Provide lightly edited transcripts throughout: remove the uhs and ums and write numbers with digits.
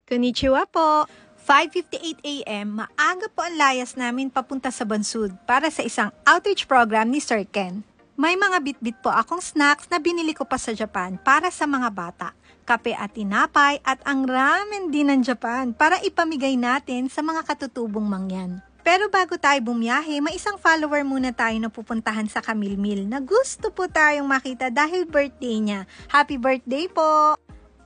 Konnichiwa po! 5:58 AM, maaga po ang layas namin papunta sa Bansud para sa isang outreach program ni Sir Ken. May mga bitbit po akong snacks na binili ko pa sa Japan para sa mga bata. Kape at tinapay at ang ramen din ng Japan para ipamigay natin sa mga katutubong mangyan. Pero bago tayo bumiyahe, may isang follower muna tayo na pupuntahan sa Camille Mill na gusto po tayong makita dahil birthday niya. Happy birthday po!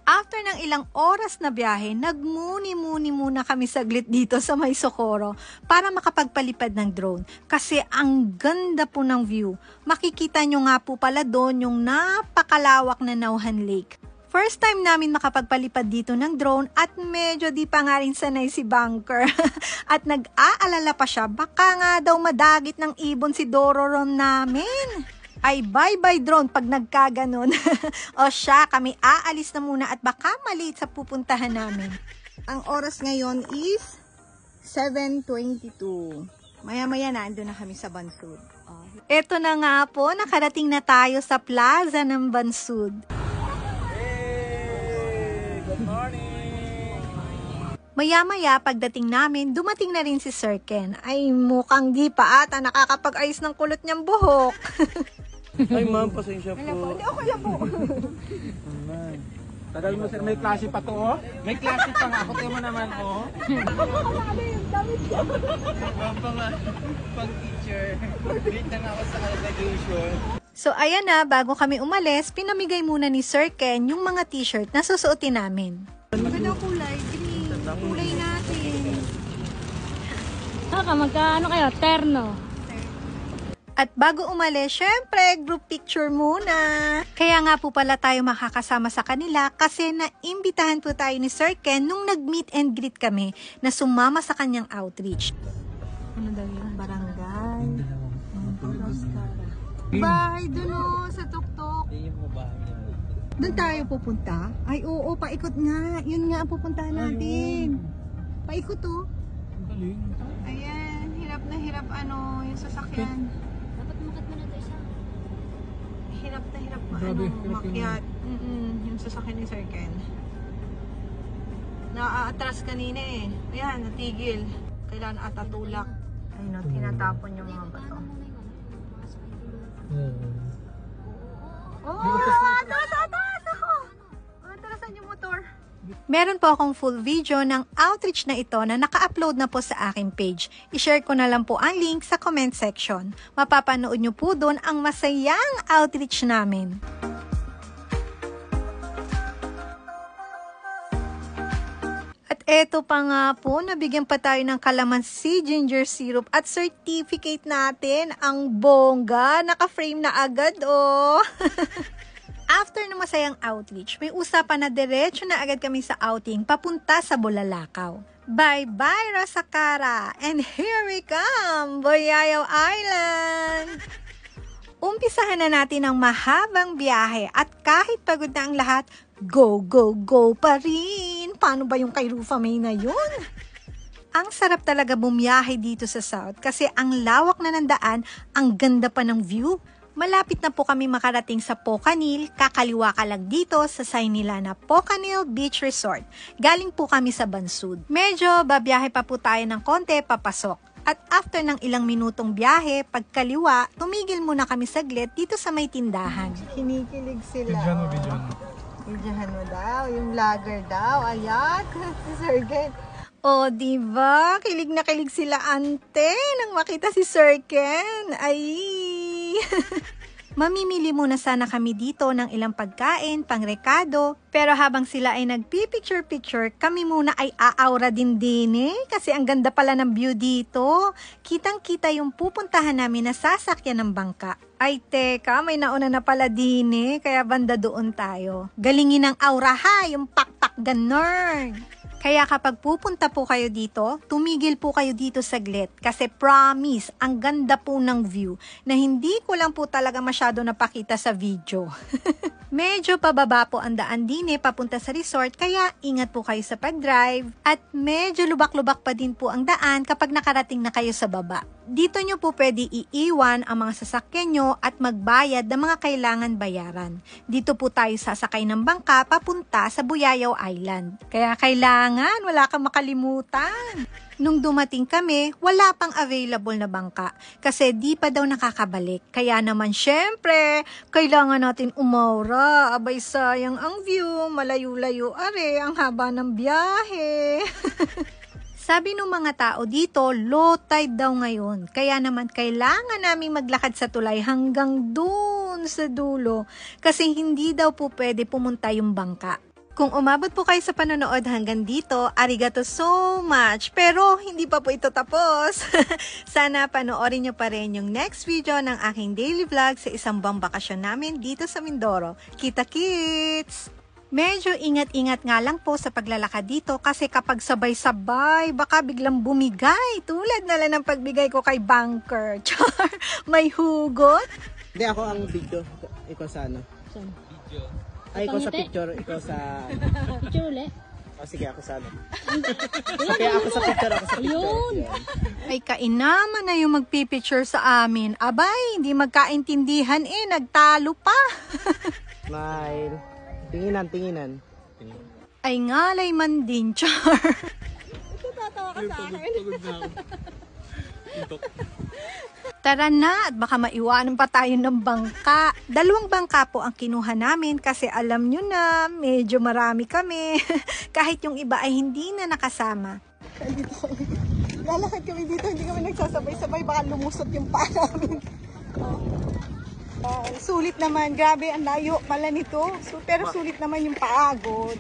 After ng ilang oras na biyahe, nagmuni-muni muna kami saglit dito sa May Socorro para makapagpalipad ng drone. Kasi ang ganda po ng view. Makikita nyo nga po pala doon yung napakalawak na Nauhan Lake. First time namin makapagpalipad dito ng drone at medyo di pa nga rin sanay si Bunker. At nag-aalala pa siya, baka nga daw madagit ng ibon si Dororon namin. Ay bye-bye drone pag nagkaganon. O siya, kami aalis na muna at baka maliit sa pupuntahan namin. Ang oras ngayon is 7:22. Maya-maya na, ando na kami sa Bansud. Eto na nga po, nakarating na tayo sa plaza ng Bansud. Hey! Good morning! Maya-maya, pagdating namin, dumating na rin si Sir Ken. Ay, mukhang di pa ata nakakapag-ayos ng kulot niyang buhok. Ay ma'am, pasensya po. Hindi, okay lang po. Ma'am. Tagal mo sir, may klase pa to oh. May klase pa nga, ako tayo mo naman oh. Pang teacher. Late na nga ako sa graduation. So ayan na, bago kami umalis, pinamigay muna ni Sir Ken yung mga t-shirt na susuotin namin. Magandang kulay, green. Kulay natin. Magkaano kayo? Terno. At bago umalis, syempre, group picture muna. Kaya nga po pala tayo makakasama sa kanila kasi naimbitahan po tayo ni Sir Ken nung nag-meet and greet kami na sumama sa kanyang outreach. Ano daw yung barangay? Bahay dun o, sa tuktok. Doon tayo pupunta? Ay oo, paikot nga. Yun nga ang pupuntahan natin. Paikot o. Ayan, hirap na hirap yung sasakyan. Hirap na hirap makyat. Yung sasakyan ni Sir Ken. Naaatras kanina eh. Ayan, natigil. Kailangan atatulak. Ayun, tinatapon yung mga bato. Atras ako! Atrasan yung motor. Meron po akong full video ng outreach na ito na naka-upload na po sa aking page. I-share ko na lang po ang link sa comment section. Mapapanood nyo po doon ang masayang outreach namin. At eto pa nga po, nabigyan pa tayo ng kalamansi, ginger syrup at certificate natin. Ang bongga, naka-frame na agad oh! After ng masayang outreach, may usapan na diretso na agad kami sa outing papunta sa Bulalakaw. Bye-bye Rosacara! And here we come, Boyayaw Island! Umpisahan na natin ang mahabang biyahe at kahit pagod na ang lahat, go, go, go pa rin! Paano ba yung kay Rufa May na yun? Ang sarap talaga bumiyahe dito sa South kasi ang lawak na ng daan, ang ganda pa ng view. Malapit na po kami makarating sa Pocanil, kakaliwa ka lang dito sa sign nila na Pocanil Beach Resort. Galing po kami sa Bansud. Medyo babiyahe pa po tayo ng konti papasok. At after ng ilang minutong biyahe, pagkaliwa, tumigil muna kami saglit dito sa may tindahan. Kinikilig sila. Bidyahan mo daw, yung vlogger daw. Ayan, si Sir Ken. O, diba? Kilig na kilig sila ante nang makita si Sir Ken. Ay! Mamimili muna sana kami dito ng ilang pagkain, pangrekado. Pero habang sila ay nagpipicture-picture, kami muna ay aaura din kasi ang ganda pala ng view dito. Kitang-kita yung pupuntahan namin na sasakyan ng bangka. Ay teka, may nauna na pala kaya banda doon tayo. Galingin ang aura ha, yung pak-pak ganun. Kaya kapag pupunta po kayo dito, tumigil po kayo dito saglit kasi promise, ang ganda po ng view na hindi ko lang po talaga masyado napakita sa video. Medyo pababa po ang daan papunta sa resort kaya ingat po kayo sa pag-drive at medyo lubak-lubak pa din po ang daan kapag nakarating na kayo sa baba. Dito nyo po pwede iiwan ang mga sasakyan nyo at magbayad ng mga kailangan bayaran. Dito po tayo sasakay ng bangka papunta sa Buyayaw Island. Kaya kailangan, wala kang makalimutan. Nung dumating kami, wala pang available na bangka kasi di pa daw nakakabalik. Kaya naman syempre, kailangan natin umaura. Abay sayang ang view, malayo-layo are, ang haba ng biyahe. Sabi ng mga tao dito, low tide daw ngayon. Kaya naman kailangan naming maglakad sa tulay hanggang doon sa dulo. Kasi hindi daw po pwede pumunta yung bangka. Kung umabot po kayo sa panonood hanggang dito, arigato so much. Pero hindi pa po ito tapos. Sana panoorin nyo pa rin yung next video ng aking daily vlog sa isang buwang bakasyon namin dito sa Mindoro. Kita-kits! Medyo ingat-ingat nga lang po sa paglalakad dito kasi kapag sabay-sabay, baka biglang bumigay. Tulad na lang ng pagbigay ko kay Banker. Char, may hugot. Hindi, ako ang video. Ikaw sa ano? Video. Ay, ikaw sa picture. Ikaw sa... Picture ulit. O sige, ako sa ano? Okay, ako sa picture. Ako sa picture. Yun. Ay kainaman na yung magpipicture sa amin. Abay, hindi magkaintindihan nagtalo pa. Smile. Tinginan. Ay ngalay man din, Char. Tatawa ka sa akin. Tara na at baka maiwanan pa tayo ng bangka. 2 bangka po ang kinuha namin kasi alam nyo na, medyo marami kami. Kahit yung iba ay hindi na nakasama. Lalakad kami dito, hindi kami nagsasabay-sabay. Baka lumusot yung paa namin. Sulit naman. Grabe, ang layo pala nito. Pero sulit naman yung paagod.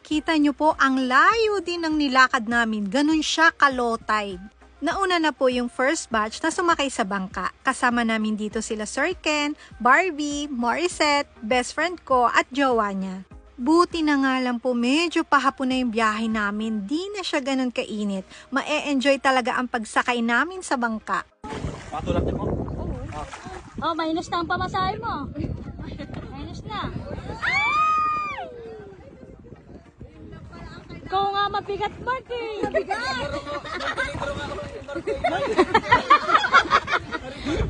Kita nyo po, ang layo din ng nilakad namin. Ganun siya ka-low tide. Nauna na po yung first batch na sumakay sa bangka. Kasama namin dito sila Sir Ken, Barbie, Morissette, best friend ko at jowa niya. Buti na nga lang po medyo pahapon na yung biyahe namin. Di na siya ganun kainit. Ma-e-enjoy talaga ang pagsakay namin sa bangka. Patulad din mo? Oh, minus na ang pamasahe mo. Minus na. Ikaw nga mabigat, Mark eh. Mabigat.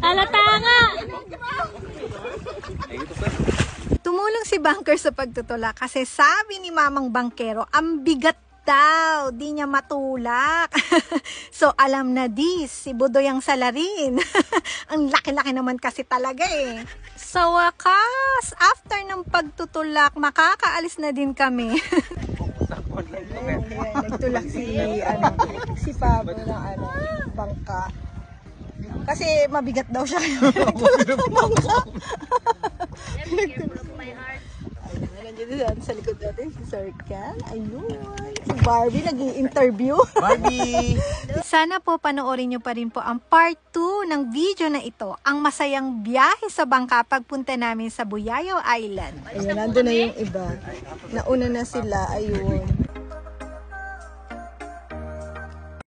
Alata nga. Tumulong si Banker sa pagtutulak kasi sabi ni Mamang Bangkero, ang bigat daw, di niya matulak. So alam na si Budoy ang salarin. Ang laki-laki naman kasi talaga Sa wakas, after ng pagtutulak, makakaalis na din kami. Nagtulak si Pablo ng bangka. Kasi mabigat daw siya. Bangka. Nandiyan sa likod natin si Sir Ken. Ayun. Si Barbie nag-i-interview. Barbie! Sana po panoorin nyo pa rin po ang part 2 ng video na ito. Ang masayang biyahe sa bangka pagpunta namin sa Buyayaw Island. Ayun, nandun na yung iba. Nauna na sila. Ayun.